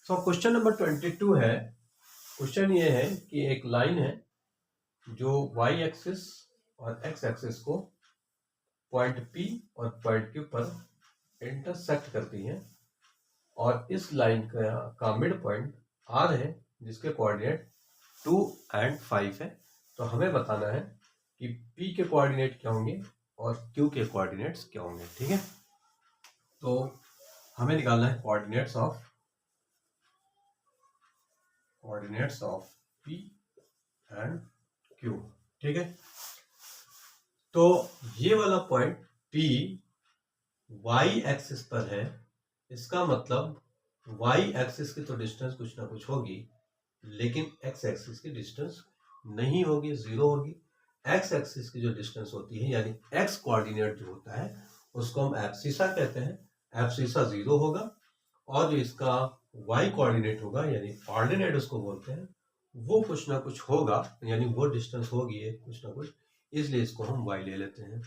So question number 22 है। Question ये है कि एक लाइन है जो वाई एक्सिस और एक्स एक्सिस को पॉइंट P और पॉइंट Q पर इंटरसेक्ट करती है और इस लाइन का मिड पॉइंट R है जिसके कोऑर्डिनेट 2 और 5 है। तो हमें बताना है कि P के कोऑर्डिनेट क्या होंगे और Q के कोऑर्डिनेट्स क्या होंगे। ठीक है, तो हमें निकालना है coordinates of P and Q। ठीक है, तो ये वाला पॉइंट P वाई एक्सिस पर है, इसका मतलब वाई एक्सिस की तो डिस्टेंस कुछ ना कुछ होगी, लेकिन एक्स एक्सिस की डिस्टेंस नहीं होगी, जीरो होगी। एक्स एक्सिस की जो डिस्टेंस होती है यानी एक्स कोऑर्डिनेट जो होता है उसको हम एब्सिसा कहते हैं। एब्सिसा जीरो होगा और जो इसका वाई कोऑर्डिनेट होगा यानी ऑर्डिनेट उसको बोलते हैं, वो कुछ ना कुछ होगा, यानी वो डिस्टेंस होगी है कुछ ना कुछ, इसलिए इसको हम वाई ले लेते हैं।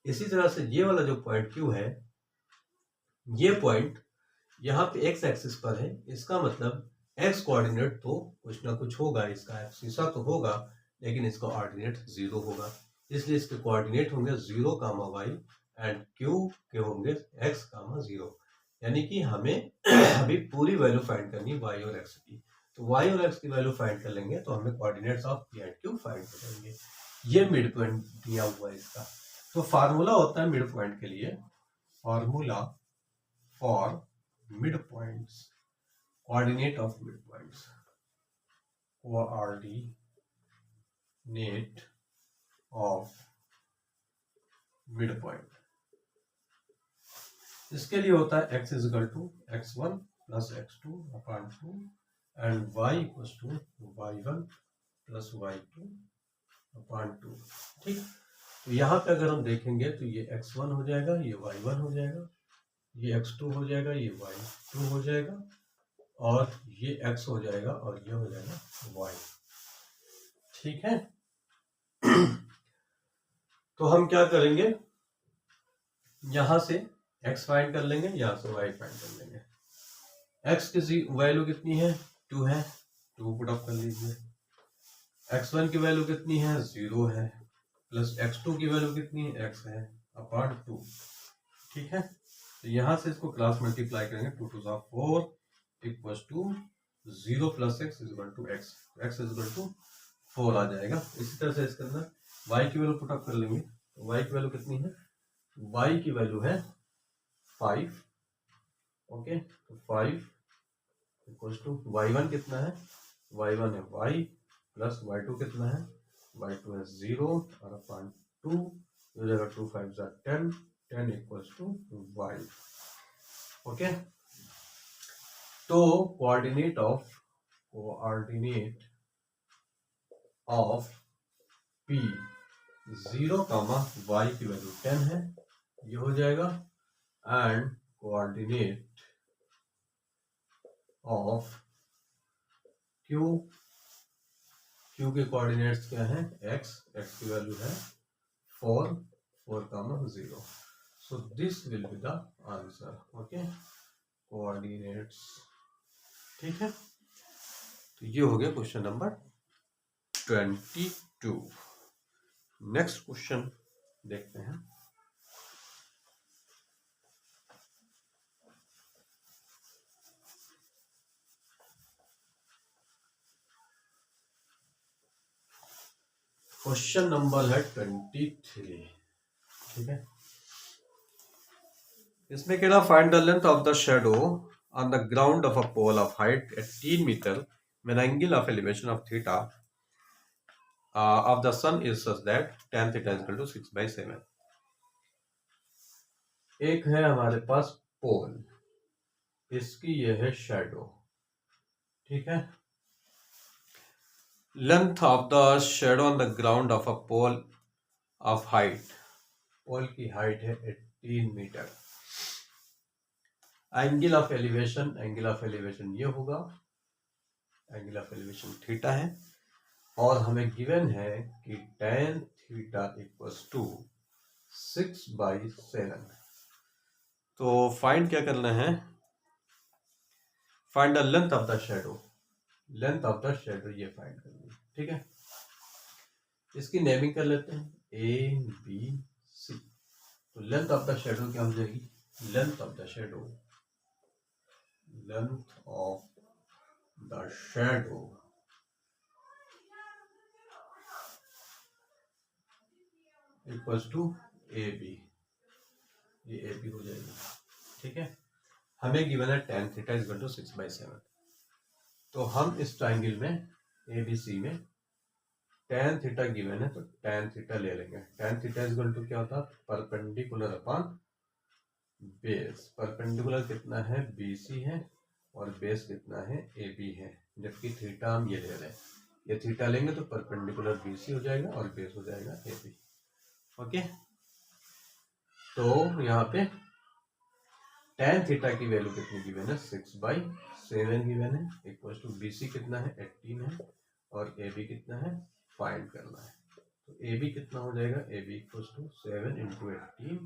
इसी तरह से ये वाला जो पॉइंट क्यू है, ये पॉइंट यहाँ पे एक्स एक्सिस पर है, इसका मतलब एक्स कोऑर्डिनेट तो कुछ ना कुछ होगा, इसका एब्सिसा तो होगा लेकिन इसका ऑर्डिनेट जीरो होगा, इसलिए इसके कोऑर्डिनेट होंगे 0, वाई एंड क्यू के होंगे एक्स, जीरो। यानी कि हमें अभी पूरी वैल्यू फाइंड करनी है वाई और एक्स की। तो वाई और एक्स की वैल्यू फाइंड कर लेंगे तो हमें coordinates of P and Q find कर लेंगे। ये मिड पॉइंट दिया हुआ है इसका। तो फार्मूला होता है मिड पॉइंट के लिए, formula for mid points, coordinate of mid points, coordinate of mid point. इसके लिए होता है x is equal to x1 plus x2 upon 2 and y equal to y1 plus y2 upon 2। ठीक, तो यहाँ पे अगर हम देखेंगे तो ये x1 हो जाएगा, ये y1 हो जाएगा, ये x2 हो जाएगा, ये y2 हो जाएगा और ये x हो जाएगा और ये हो जाएगा y। ठीक है, तो हम क्या करेंगे, यहां से x फाइंड कर लेंगे, यहां से y फाइंड कर लेंगे। x की वैल्यू कितनी है, 2 है, 2 पुट अप कर लीजिए। x1 की वैल्यू कितनी है, 0 है, प्लस x2 की वैल्यू कितनी है, x है, अपॉन 2। ठीक है, तो यहां से इसको क्रॉस मल्टीप्लाई करेंगे, 2 2 4 equals to 0 plus x equal to x, x equal to 4 आ जाएगा। इसी तरह से इसके अंदर y की वैल्यू पुट अप कर लेंगे, तो y की वैल्यू कितनी है, y की वैल्यू है 5। ओके, तो 5 इक्वल्स टू y1 कितना है, y1 है y प्लस y2 कितना है, y2 है 0 और अपॉन 2, हो जाएगा 2 5 10, 10 इक्वल्स टू y। ओके, तो कोऑर्डिनेट ऑफ p 0, y की वैल्यू 10 है, ये हो जाएगा, एंड कोऑर्डिनेट ऑफ q के कोऑर्डिनेट्स क्या है, x की वैल्यू है 4 0। So this will be the answer. Okay, coordinates. ठीक है, तो ये हो गया क्वेश्चन नंबर 22। नेक्स्ट क्वेश्चन देखते हैं। क्वेश्चन नंबर है 23। ठीक है, इसमें कह रहा find the length of the shadow on the ground of a pole of height 18 metre when angle of elevation of theta of the sun is such that tan theta is equal to 6/7। एक है हमारे पास पोल, इसकी यह है shadow. ठीक है, length of the shadow on the ground of a pole of height, pole की height है 18 मीटर। एंगल ऑफ एलिवेशन ये होगा, एंगल ऑफ एलिवेशन थीटा है, और हमें गिवन है कि tan थीटा इक्वल्स टू 6/7। तो फाइंड क्या करना है, find the length of the shadow, length of the shadow ये फाइंड करनी है, ठीक है। इसकी नेमिंग कर लेते हैं ए बी सी। तो लेंथ ऑफ द शेडो क्या हो जाएगी, length of the shadow, length of the shadow equals to A B, ये ए बी हो जाएगी, ठीक है। हमें गिवन है tan theta is equal to 6/7। तो हम इस ट्राइंगल में ए बी सी में tan थीटा गिवन है तो tan थीटा ले लेंगे। tan theta is equal to क्या होता है, परपेंडिकुलर अपॉन बेस। परपेंडिकुलर कितना है, BC है, और बेस कितना है, AB है। जबकि थीटा हम ये ले रहे हैं, ये थीटा लेंगे तो परपेंडिकुलर BC हो जाएगा और बेस हो जाएगा AB। ओके, तो यहाँ पे tan थीटा की वैल्यू कितनी गिवन है, 6/7 गिवन है, इक्वल टू BC कितना है, 18 है, और AB कितना है, फाइंड करना है। तो AB कितना हो जाएगा, AB equal to 7 into 18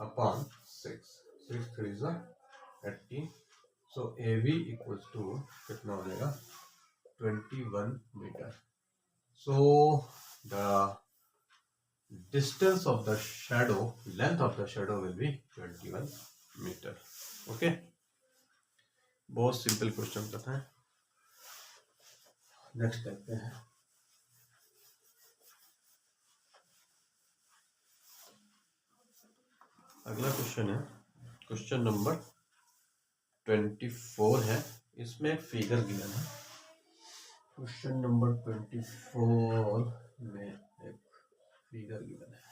upon 6, 6 3 जा 18। सो AB इक्वल टू कितना हो जाएगा, 21 metre. So the distance of the shadow, length of the shadow will be 21 metre. Okay, बहुत सिंपल क्वेश्चन था। नेक्स्ट देखते हैं। अगला क्वेश्चन है क्वेश्चन नंबर 24 है। इसमें एक फिगर गिवन है। क्वेश्चन नंबर 24 में एक फिगर गिवन है।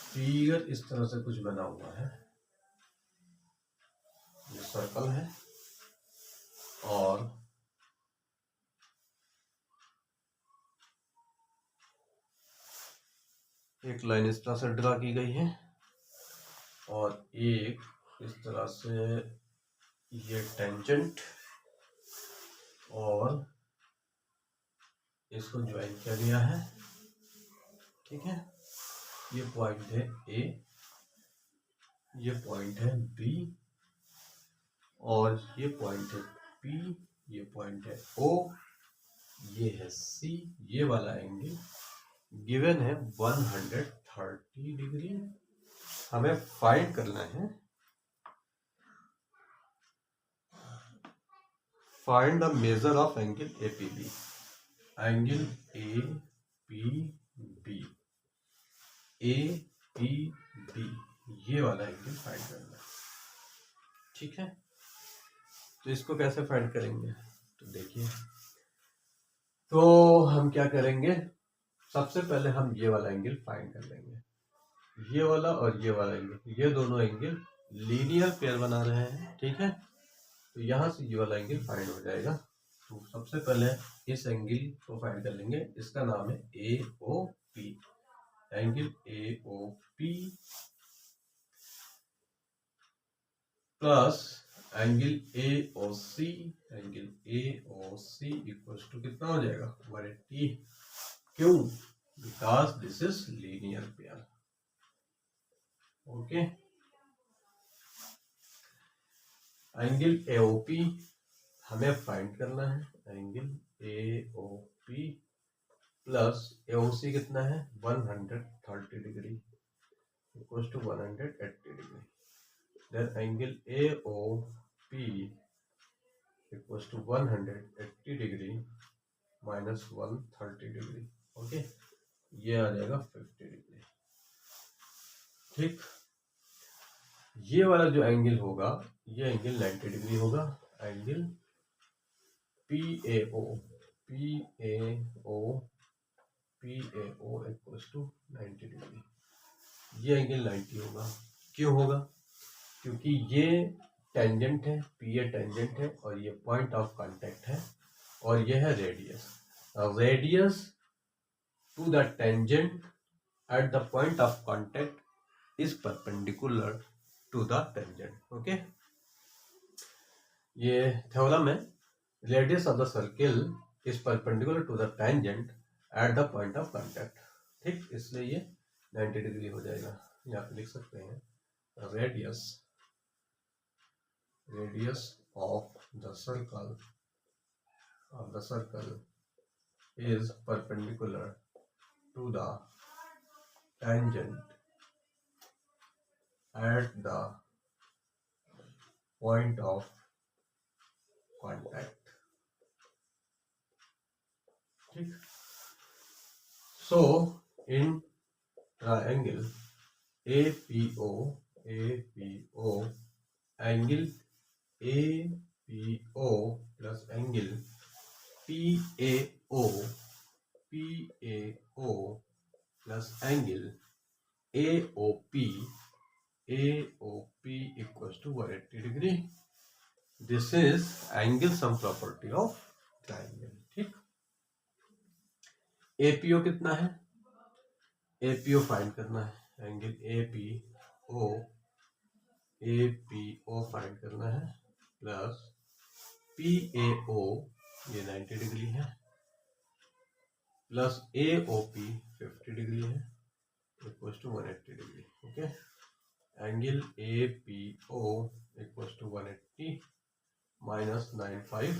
फिगर इस तरह से कुछ बना हुआ है, ये सर्कल है और एक लाइन इस तरह से ड्रा की गई है और एक इस तरह से ये टेंजेंट और इसको ज्वाइन किया गया है, ठीक है। ये पॉइंट है ए, ये पॉइंट है बी, और ये पॉइंट है पी, ये पॉइंट है ओ, ये है सी। ये वाला एंगल गिवन है 130 डिग्री। हमें फाइंड करना है, find the measure of angle APB। Angle APB, APB ये वाला एंगल फाइंड करना है, ठीक है। तो इसको कैसे फाइंड करेंगे, तो देखिए, तो हम क्या करेंगे, सबसे पहले हम ये वाला एंगल फाइंड कर लेंगे। ये वाला और ये वाला एंगल, ये दोनों एंगल लीनियर पेयर बना रहे हैं, ठीक है। तो यहाँ से ये वाला एंगल फाइंड हो जाएगा। तो सबसे पहले इस एंगल को फाइंड कर लेंगे, इसका नाम है AOP। Angle AOP plus angle AOC, angle AOC equals to कितना हो जाएगा, 180। क्यों, because this is linear pair. Okay, angle AOP हमें फाइंड करना है। एंगल AOP प्लस AOC कितना है, 130 degree equals to 180 degree. Then angle AOP equals to 180 degree minus 130 degree. Okay, ये आ जाएगा 50 डिग्री, ठीक। ये वाला जो एंगल होगा, ये एंगल 90 डिग्री होगा। Angle PAO equals to 90 degree. ये एंगल 90 होगा। क्यों होगा, क्योंकि ये टेंजेंट है, PA टेंजेंट है, और ये पॉइंट ऑफ कांटेक्ट है, और ये है radius. Radius to the tangent at the point of contact is perpendicular to the tangent. Okay, ये थ्योरम है, radius of the circle is perpendicular to the tangent at the point of contact, ठीक। इसलिए ये 90 degree हो जाएगा। यहाँ पे लिख सकते हैं radius radius of the circle is perpendicular to the tangent at the point of contact. ठीक. So in triangle APO, angle APO plus angle PAO plus angle AOP equals to 180 degree. This is angle sum property of triangle. ठीक. APO कितना है? APO find करना है. Angle APO find करना है plus PAO ये 90 degree है plus AOP 50 degree है equals to 180 degree. Okay. Angle APO equals to 180 minus 95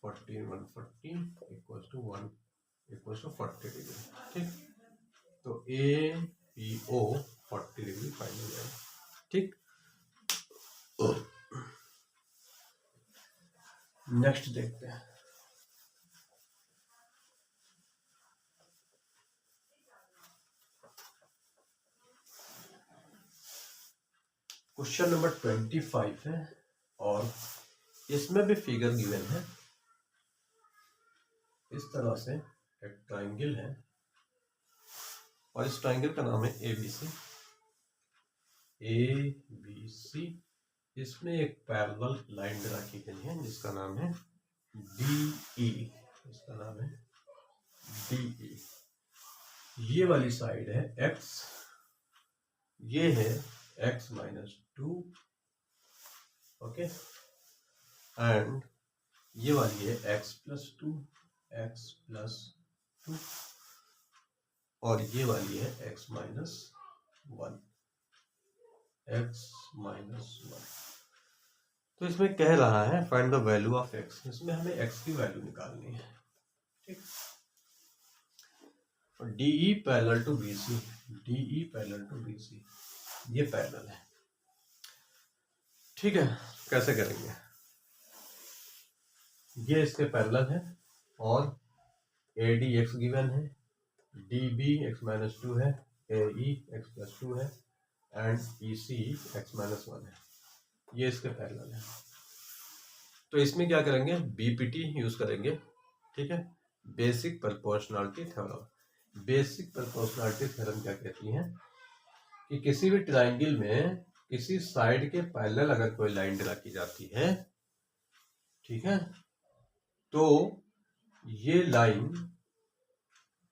40 140 equals to 40 degree. ठीक. तो APO 40 डिग्री फाइंड हो जाएगा. ठीक. नेक्स्ट देखते हैं. क्वेश्चन नंबर 25 है और इसमें भी फिगर गिवन है. इस तरह से एक ट्राइंगल है और इस ट्राइंगल का नाम है ABC. इसमें एक पैरेलल लाइन ड्रा की गई है जिसका नाम है DE. इसका नाम है DE. ये वाली साइड है X, ये है X माइनस 2. ओके. एंड ये वाली है X प्लस 2 और ये वाली है X माइनस 1. तो इसमें कह रहा है find the value of X. इसमें हमें X की वैल्यू निकालनी है. ठीक. DE parallel to BC. ये पैरेलल है. ठीक है. कैसे करेंगे? ये इसके पैरेलल है और AD X गिवन है, DB X माइनस 2 है, AE X प्लस 2 है एंड EC X माइनस 1 है. ये इसके पैरेलल है. तो इसमें क्या करेंगे? BPT यूज करेंगे. ठीक है. Basic proportionality theorem. Basic proportionality theorem क्या कहती है कि किसी भी ट्राइंगल में किसी साइड के पैरेलल अगर कोई लाइन ड्रा की जाती है, ठीक है, तो ये लाइन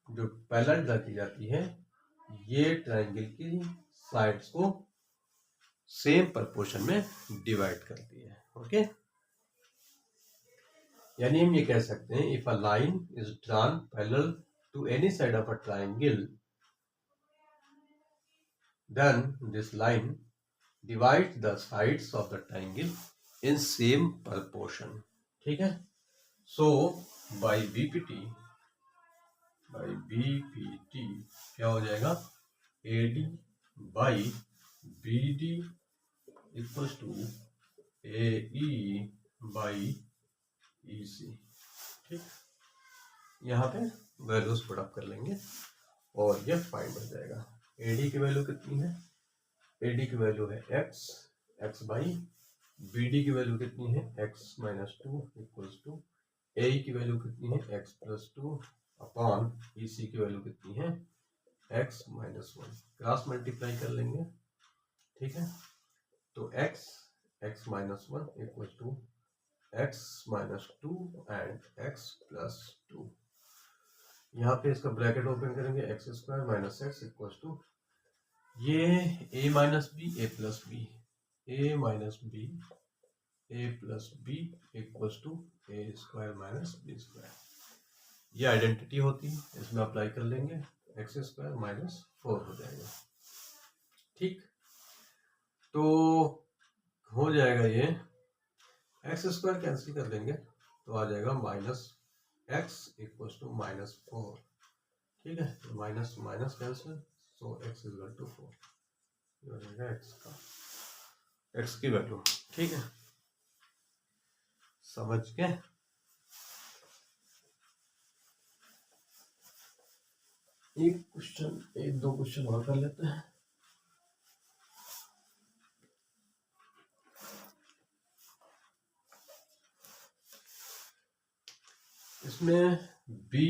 जो पैरेलल ड्रा की जाती है ये ट्राइंगल की साइड्स को सेम प्रोपोर्शन में डिवाइड करती है. ओके. यानी हम ये कह सकते हैं if a line is drawn parallel to any side of a triangle then this line divides the sides of the triangle in same proportion. ठीक है. So by BPT क्या हो जाएगा? AD by BD equals to AE by EC. ठीक. यहाँ पे values put up कर लेंगे और ये फाइंड हो जाएगा. AD की वैल्यू कितनी है? AD की वैल्यू है x बाई. BD की वैल्यू कितनी है? x minus 2 equals to AE की वैल्यू कितनी है? x प्लस 2 अपॉन EC की वैल्यू कितनी है? x minus 1. क्रॉस मल्टीप्लाई कर लेंगे. ठीक है. तो x minus 1 equals to x minus 2 and x plus 2. यहाँ पे इसका ब्रैकेट ओपन करेंगे. X square minus x equals to ये a minus b a plus b equals to a square minus b square. ये आइडेंटिटी होती है. इसमें apply कर लेंगे. एक्स स्क्वायर माइनस 4 हो जाएगा. ठीक. तो हो जाएगा ये एक्स स्क्वायर कैंसिल कर देंगे तो आ जाएगा माइनस एक्स इक्वल टू -4। ठीक है, तो minus minus cancel, so x equal to 4, ये हो जाएगा एक्स की वैल्यू। ठीक है, समझ के। एक दो क्वेश्चन और कर लेते हैं। इसमें बी,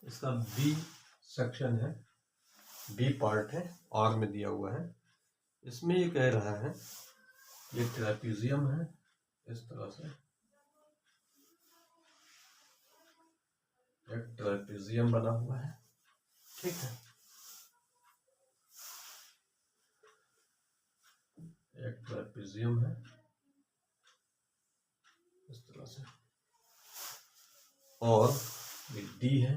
इसका बी सेक्शन है, बी पार्ट है, और में दिया हुआ है। इसमें ये कह रहा है ये ट्रेपेजियम है, इस तरह से एक ट्रेपेजियम बना हुआ है। ठीक है, एक ट्रेपेजियम है इस तरह से, और ये डी है,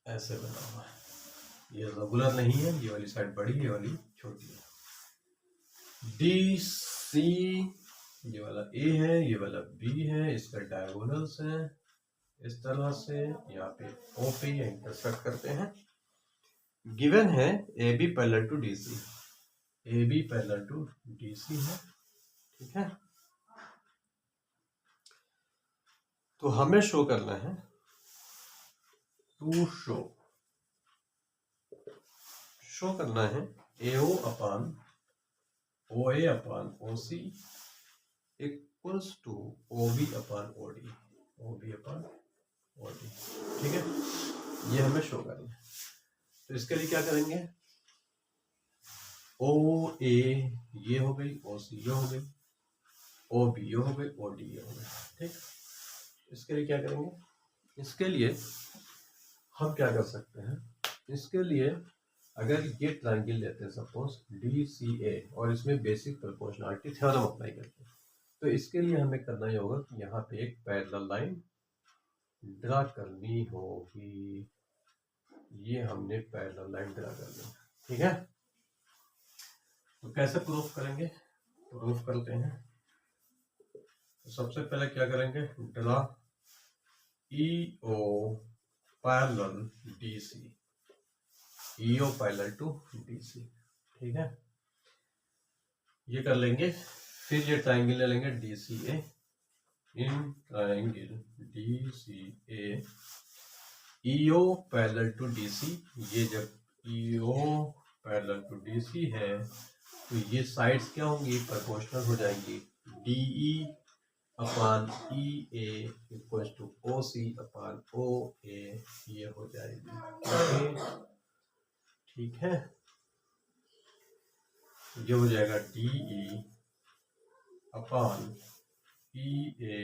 ऐसे बना हुआ है। ये रेगुलर नहीं है, ये वाली साइड बड़ी है, ये वाली छोटी है। डी सी, ये वाला ए है, ये वाला बी है, इसका डायगोनल्स है इस तरह से, यहाँ पे ओ पे इंटरसेक्ट करते हैं। गिवन है A B parallel to D C, A B parallel to D C है। ठीक है, तो हमें शो करना है, टू शो करना है AO upon OA upon OC equals to OB upon OD, OB upon OD। ठीक है, ये हमें शो करना है। तो इसके लिए क्या करेंगे, OA ये हो गई, OC ये हो गई, OB ये हो गई, OD ये हो गई। ठीक, इसके लिए क्या करेंगे, इसके लिए हम क्या कर सकते हैं, इसके लिए अगर ये ट्रायंगल लेते हैं सपोज DCA, और इसमें बेसिक प्रोपोर्शनलिटी थ्योरम अप्लाई करते हैं, तो इसके लिए हमें करना ही होगा कि यहाँ पे एक पैरेलल लाइन ड्रा करनी होगी। ये हमने पैरेलल लाइन ड्रा करनी है। ठीक है, तो कैसे प्रूफ करेंगे, प्रूफ करते हैं। तो सबसे पहले क्या करेंगे, draw EO parallel DC, EO parallel to DC। ठीक है, ये कर लेंगे। फिर ये ट्रायंगल ले लेंगे DCA, in triangle DCA EO parallel to DC। ये जब EO पैरेलल टू DC है तो ये साइड्स क्या होंगी, प्रोपोर्शनल हो जाएंगी। DE upon EA equal to OC upon OA, ये हो जाएगी। ठीक है, ये हो जाएगा DE upon EA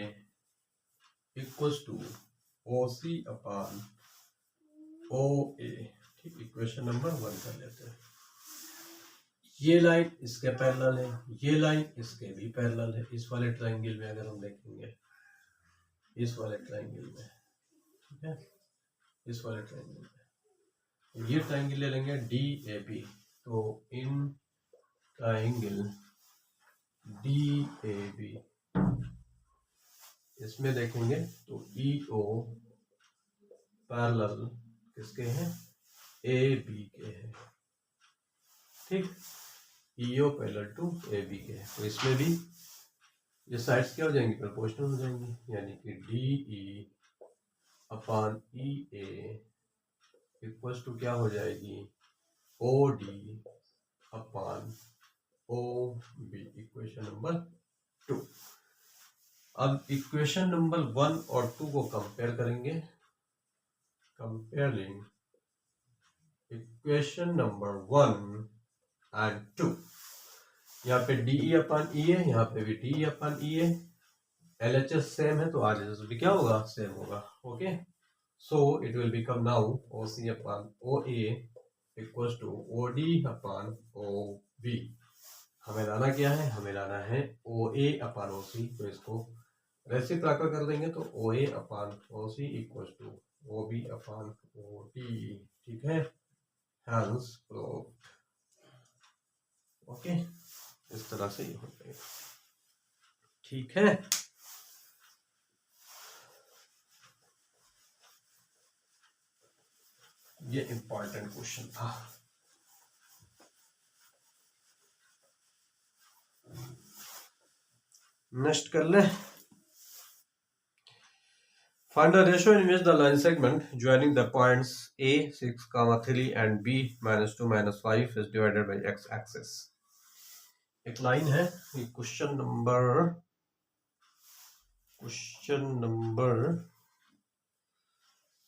equal to OC upon OA। ठीक, इक्वेशन नंबर 1 कर लेते हैं। ये लाइन इसके पैरेलल है, ये लाइन इसके भी पैरेलल है। इस वाले ट्रायंगल में अगर हम देखेंगे, इस वाले ट्रायंगल में, ठीक है, इस वाले ट्रायंगल में ये ट्रायंगल ले लेंगे DAB। तो इन ट्रायंगल DAB इसमें देखेंगे तो EO पैरेलल किसके हैं, AB के हैं। ठीक, EO पैरेलल टू AB के हैं, तो इसमें भी ये साइड्स क्या हो जाएंगी, प्रोपोर्शनल हो जाएंगी, यानी कि DE upon EA equals to क्या हो जाएगी, OD upon OB, equation number 2। अब इक्वेशन नंबर 1 और 2 को कंपेयर करेंगे। कंपेयरिंग इक्वेशन नंबर 1 एंड 2, यहाँ पे DE अपान E है, यहाँ पे भी DE अपान E है। LHS सेम है तो RHS भी क्या होगा, सेम होगा। Okay, so it will become now OC upon OA equals to OD upon OB। हमें लाना क्या है, हमें लाना है OA अपान OC, तो इसको रेसिप्रोकल कर देंगे तो OA upon OC equals to OB upon 40, ठीक है, हैंस प्रूव्ड। ओके, इस तरह से ये हो जाएगा, ठीक है। ये इंपॉर्टेंट क्वेश्चन था। नेक्स्ट कर ले। Find the ratio in which the line segment joining the points A 6, 3 and B -2 -5 is divided by x axis। एक लाइन है, ये क्वेश्चन नंबर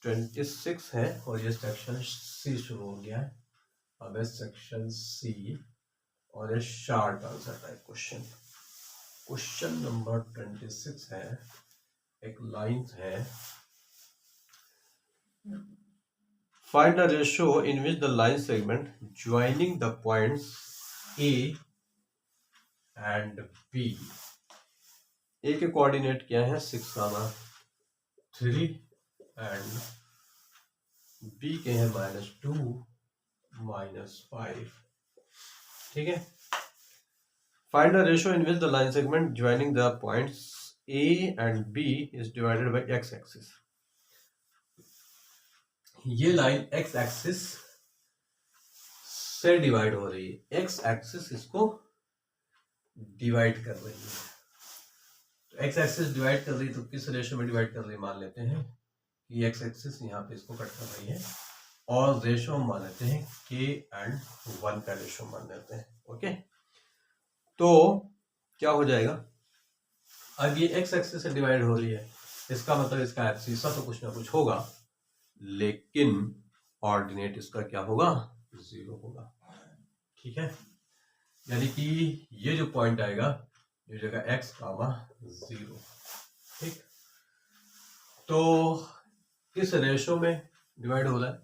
26 है और ये सेक्शन सी शुरू हो गया है। अब है सेक्शन सी और ये short answer type question number 26 है। एक लाइन है, find the ratio in which the line segment joining the points A and B, A के कोऑर्डिनेट क्या है 6, 3 एंड B के हैं -2 -5, ठीक है। Find the ratio in which the line segment joining the points A and B is divided by x axis। ये line x axis से divide हो रही है, x एक्सिस इसको डिवाइड कर रही है। तो x एक्सिस डिवाइड कर रही है तो किस रेशो में डिवाइड कर रही है, मान लेते हैं कि x एक्सिस यहाँ पे इसको कट कर रही है और रेशो मान लेते हैं k एंड 1 का रेशो मान लेते हैं। ओके, तो क्या हो जाएगा, अब ये x एक्सिस से डिवाइड हो रही है, इसका मतलब इसका एब्सिसा तो कुछ ना कुछ होगा, लेकिन ऑर्डिनेट इसका क्या होगा, 0 होगा, ठीक है। यानी कि ये जो पॉइंट आएगा ये जगह x, 0, ठीक। तो किस रेशो में डिवाइड हो रहा है,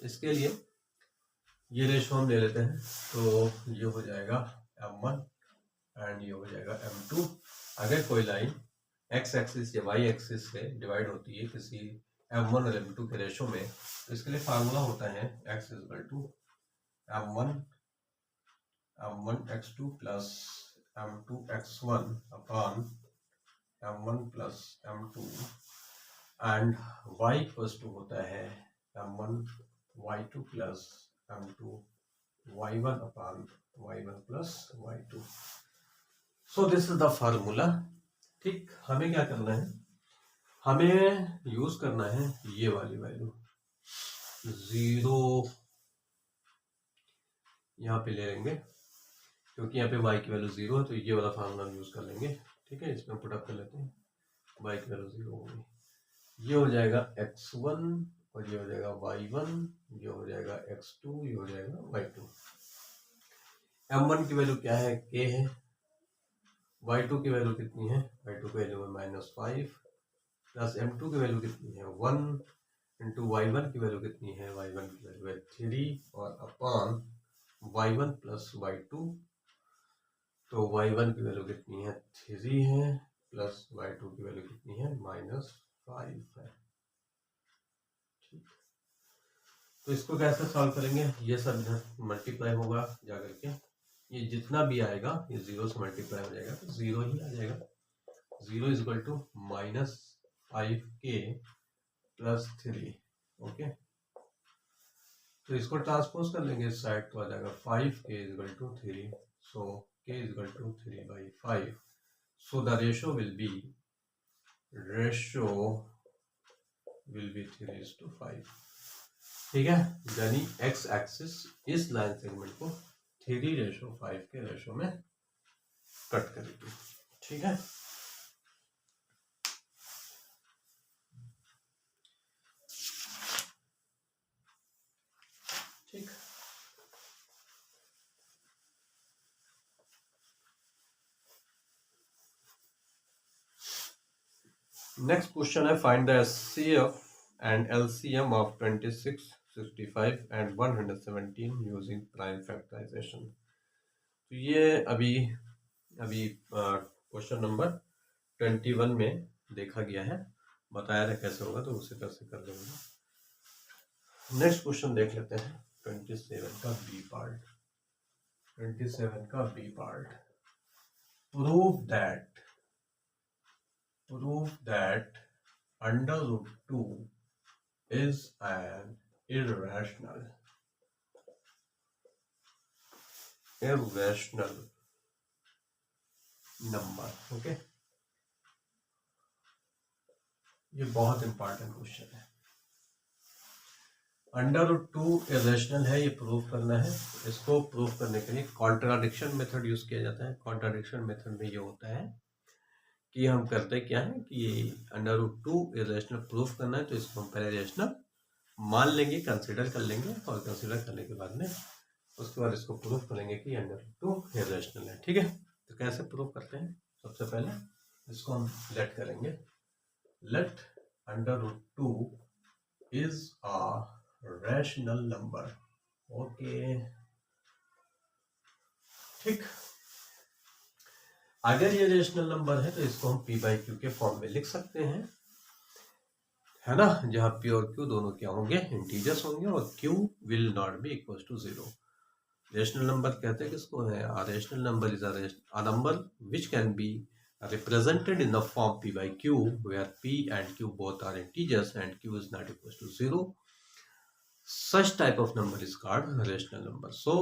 इसके लिए ये रेशो हम ले लेते हैं, तो ये हो जाएगा m1 एंड ये हो जाएगा m2। अगर कोई लाइन x एक्सिस या y एक्सिस से डिवाइड होती है किसी m1 और m2 के रेशो में, तो इसके लिए फार्मूला होता है x m1 x2 plus m2 x1 upon m1 plus m2 and y equals to होता है m1 y2 plus m2 y1 upon y1 plus y2। So this is the formula, ठीक। हमें क्या करना है, हमें यूज करना है ये वाली वैल्यू 0 यहाँ पे ले लेंगे, क्योंकि यहाँ पे y की वैल्यू 0 है तो ये वाला फार्मूला यूज कर लेंगे, ठीक है। इसमें पुट अप कर लेते हैं, y की वैल्यू 0 होगी, ये हो जाएगा x1 और ये हो जाएगा y1, ये हो जाएगा x2, ये हो जाएगा y2। m1 की वैल्यू क्या है, k है, y2 की वैल्यू कितनी है, y2 की वैल्यू है -5 प्लस m2 की वैल्यू कितनी है 1 इंटू y1 की वैल्यू कितनी है, y1 की वैल्यू है 3 और अपॉन y1 प्लस y2, तो y1 की वैल्यू कितनी है 3 है प्लस y2 की वैल्यू कितनी है -5 है, ठीक। तो इसको कैसे सॉल्व करेंगे, ये सब मल्टीप्लाई होगा जा करके, ये जितना भी आएगा ये 0 से मल्टीप्लाई हो जाएगा तो 0 ही आ जाएगा। 0 is equal to -5k plus 3, okay. तो इसको ट्रांसपोज कर लेंगे इस साइड, तो आ जाएगा 5k is equal to 3, so k is equal to 3/5, so the ratio will be 3:5, ठीक है। यानी x एक्सिस इस लाइन सेगमेंट को 3:5 के रेशो में कट करेगी, ठीक है। ठीक, नेक्स्ट क्वेश्चन है, find the HCF and LCM of 26, 65 and 117 using prime factorisation. तो ये अभी क्वेश्चन नंबर 21 में देखा गया है, बताया था कैसे होगा, तो उसे कैसे कर लेंगे। नेक्स्ट क्वेश्चन देख लेते हैं 27 का बी पार्ट। 27 का B part, prove that under root 2 is an irrational number। Okay, ये बहुत इंपॉर्टेंट क्वेश्चन है। अंडर रूट 2 इरेशनल है, ये प्रूव करना है। इसको प्रूव करने के लिए कॉन्ट्राडिक्शन मेथड यूज किया जाता है। कॉन्ट्राडिक्शन मेथड में ये होता है कि हम करते क्या है कि अंडर रूट 2 इरेशनल प्रूव करना है, तो इसको हम पहले इरेशनल मान लेंगे, कंसीडर कर लेंगे, और कंसीडर करने के बाद में उसके बाद इसको प्रूव करेंगे कि अंडर रूट 2 इरेशनल है। ठीक है, तो कैसे प्रूव करते हैं? सबसे पहले इसको हम लेट करेंगे, let under root 2 is a rational number. Okay, ठीक। अगर ये रेशनल नंबर है तो इसको हम p बाई क्यू के फॉर्म में लिख सकते हैं, है ना, जहां p और q दोनों क्या होंगे, इंटीजर्स होंगे, और q will not be equal to 0। Rational number कहते हैं किसको है? A rational number is a number which can be represented in the form p by q where p and q both are integers and q is not equal to 0. such type of number is called rational number। so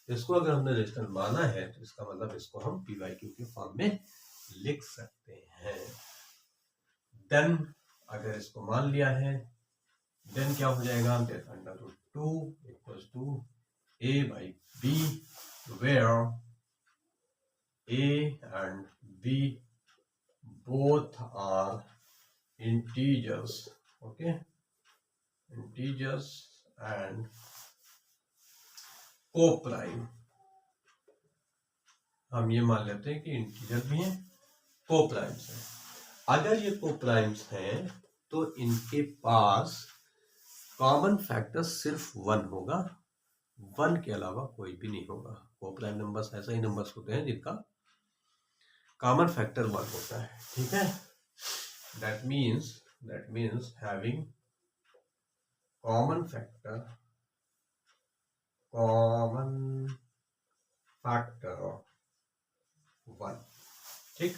इसको अगर हमने rational माना है तो इसका मतलब इसको हम p by q के फॉर्म में लिख सकते हैं। देन अगर इसको मान लिया है, देन क्या हो जाएगा? That under root 2 equals to a by b where a and b both are integers। okay, integers and co-prime। हम ये मान लेते हैं कि इंटीजर भी हैं, को-प्राइम्स हैं। अगर ये को-प्राइम्स हैं तो इनके पास कॉमन फैक्टर सिर्फ 1 होगा, 1 के अलावा कोई भी नहीं होगा। को-प्राइम नंबर्स ऐसे ही नंबर्स होते हैं जिनका कॉमन फैक्टर 1 होता है। ठीक है, that means having common factor 1। ठीक,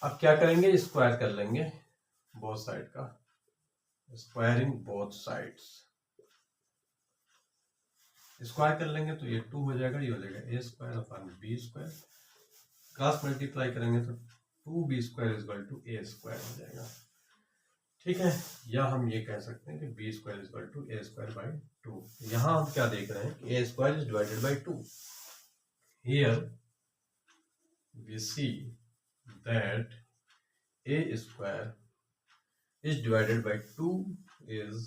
अब क्या करेंगे? स्क्वायर कर लेंगे बोथ साइड का, स्क्वायरिंग बोथ साइड्स। स्क्वायर कर लेंगे तो ये 2 हो जाएगा, ये हो जाएगा a square upon b square. Cross multiply करेंगे तो 2b square is equal to a square हो जाएगा। ठीक है, या हम ये कह सकते हैं कि b square is equal to a square by 2। यहाँ हम क्या देख रहे हैं कि a square is divided by 2। Here we see that a square is divided by 2 is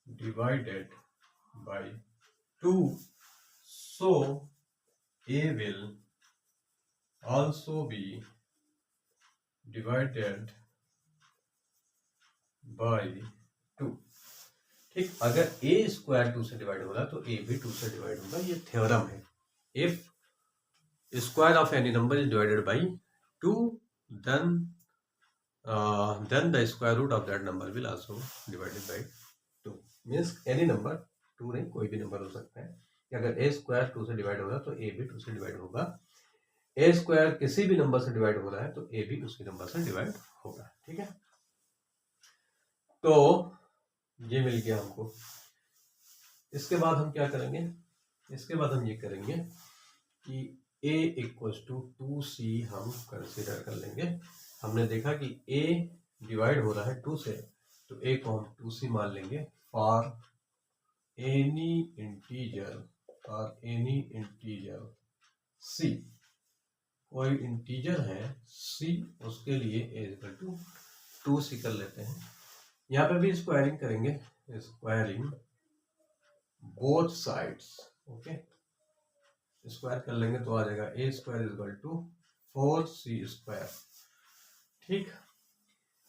divided by 2, so a will also be divided by 2। ठीक, अगर a square 2 से डिवाइड हो रहा है तो a भी 2 से डिवाइड होगा। ये थ्योरम है। If square of any number is divided by 2 then the square root of that number will also divided by 2। means any number, 2 नहीं कोई भी नंबर हो सकता है कि अगर a स्क्वायर 2 से डिवाइड हो रहा है तो a भी 2 से डिवाइड होगा। a स्क्वायर किसी भी नंबर से डिवाइड हो रहा है तो a भी उसी नंबर से डिवाइड होगा। ठीक है, तो ये मिल गया हमको। इसके बाद हम क्या करेंगे? इसके बाद हम ये करेंगे कि a इक्वल्स टू 2c हम कंसिडर कर लेंगे। हमने देखा कि a डिवाइड हो रहा है 2 से, तो a को हम 2c मान लेंगे फॉर एनी इंटीजर c। कोई इंटीजर है c, उसके लिए a इक्वल टू 2c कर लेते हैं। यहाँ पे भी स्क्वायरिंग करेंगे, squaring both sides. Okay, square कर लेंगे तो आ जाएगा a square equal to 4c square. ठीक,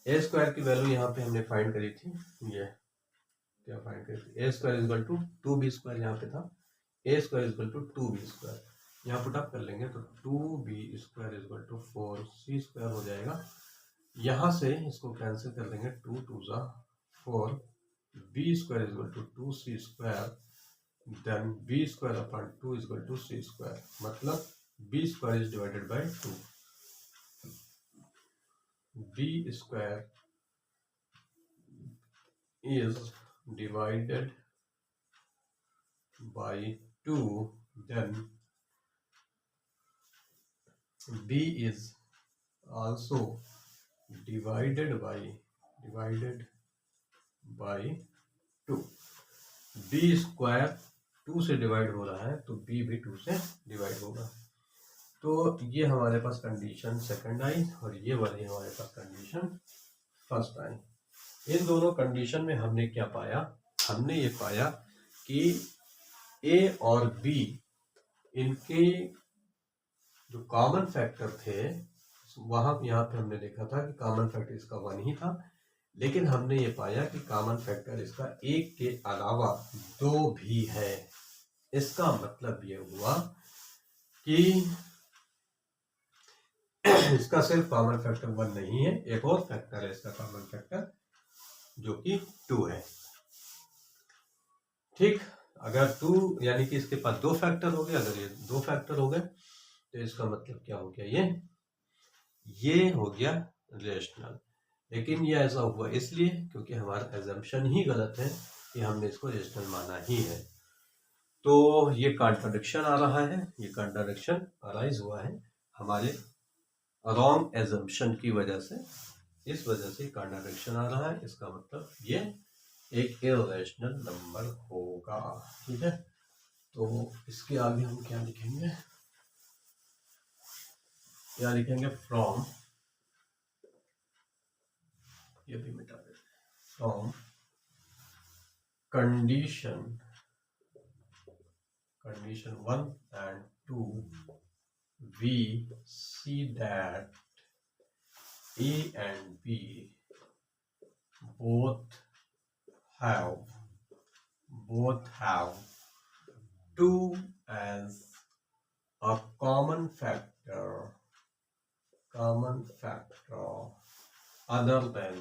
ए स्क्वायर की वैल्यू यहाँ पे हमने फाइंड करी थी, ये क्या फाइंड करी थी? A square equal to 2b square यहाँ पे था, a square equal to 2b square. यहाँ पुट अप कर लेंगे तो 2b square equal to 4c square हो जाएगा। यहाँ से इसको कैंसिल कर लेंगे, 2 2 ज़ा 4, b square is equal to 2c square, then b square upon 2 is equal to c square, मतलब b square is divided by 2, b square is divided by 2, then b is also divided by 2, b square 2 से divide हो रहा है तो b भी 2 से divide होगा। तो ये हमारे पास कंडीशन सेकंड आई और ये वाली हमारे पास कंडीशन फर्स्ट आई। इन दोनों कंडीशन में हमने क्या पाया, हमने ये पाया कि ए और बी इनके जो कॉमन फैक्टर थे वहां यहाँ पे हमने देखा था कि कॉमन फैक्टर इसका 1 ही था, लेकिन हमने ये पाया कि कॉमन फैक्टर इसका 1 के अलावा 2 भी है। इसका मतलब ये हुआ कि इसका सिर्फ कॉमन फैक्टर 1 नहीं है, एक और फैक्टर है इसका कॉमन फैक्टर जो कि 2 है। ठीक, अगर 2 यानी कि इसके पास 2 फैक्टर हो गए, अगर ये 2 फैक्टर हो गए तो इसका मतलब क्या हो गया, ये हो गया रेशनल। लेकिन ये ऐसा हुआ इसलिए क्योंकि हमारा एजम्पशन ही गलत है कि हमने इसको रेशनल माना ही है। तो ये कॉन्ट्राडिक्शन आ रहा है, ये कॉन्ट्राडिक्शन अराइज हुआ है हमारे रॉन्ग एजम्पशन की वजह से, इस वजह से कॉन्ट्राडिक्शन आ रहा है। इसका मतलब ये एक इर्रेशनल नंबर होगा। ठीक है, तो इसके आगे हम क्या लिखेंगे, फ्रॉम, ये भी मिटा देते हैं, from condition 1 and 2 we see that A and B both have 2 as a common factor other than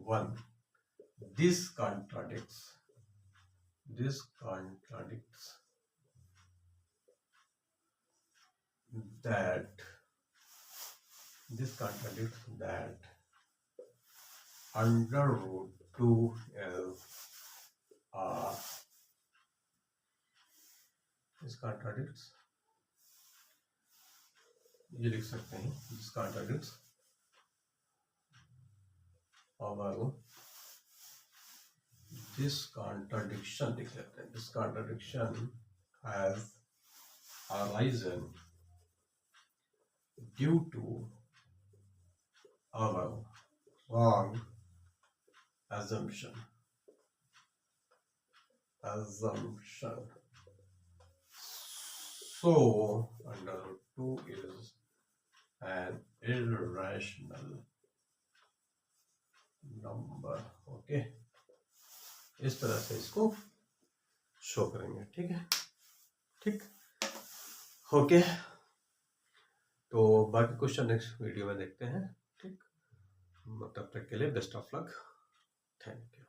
1. This contradicts that under root 2 is this contradicts, ये लिख सकते हैं, this contradicts our this contradiction लिख लेते हैं, this contradiction has arisen due to our wrong assumption. So under root 2 is an irrational number. Okay, इस तरह से इसको शो करेंगे। ठीक है, ठीक, ओके। तो बाकी क्वेश्चन नेक्स्ट वीडियो में देखते हैं। ठीक, तब तक के लिए best of luck, thank you.